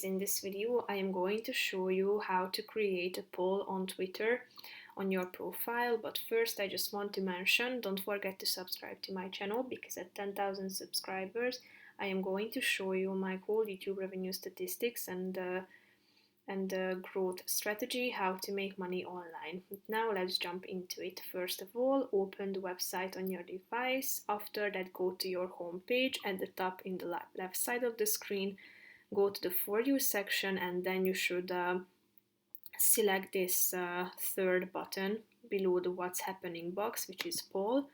In this video, I am going to show you how to create a poll on Twitter on your profile. But first, I just want to mention, don't forget to subscribe to my channel, because at 10,000 subscribers, I am going to show you my whole YouTube revenue statistics and growth strategy, how to make money online. Now let's jump into it. First of all, open the website on your device. After that, go to your home page. At the top in the left side of the screen, go to the For You section, and then you should select this third button below the What's Happening box, which is poll.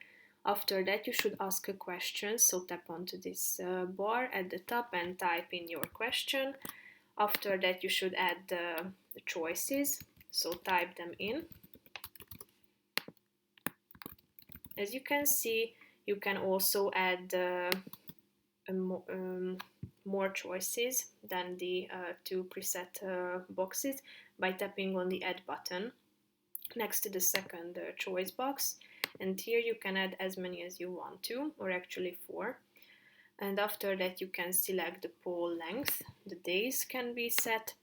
After that, you should ask a question, so tap onto this bar at the top and type in your question. After that, you should add the choices, so type them in. As you can see, you can also add more choices than the two preset boxes by tapping on the Add button next to the second choice box, and here you can add as many as you want to, or actually 4. And after that, you can select the poll length. The days can be set,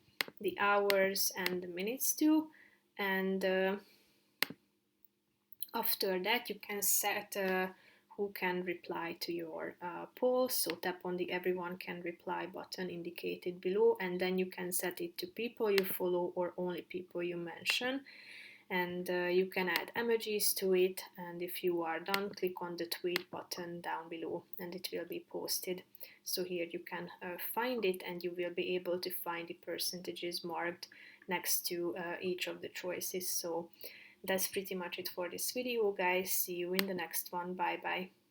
the hours and the minutes too, and after that you can set who can reply to your poll, so tap on the Everyone Can Reply button indicated below, and then you can set it to people you follow or only people you mention, and you can add emojis to it, and if you are done, click on the tweet button down below and it will be posted. So here you can find it, and you will be able to find the percentages marked next to each of the choices. So that's pretty much it for this video, guys. See you in the next one. Bye bye.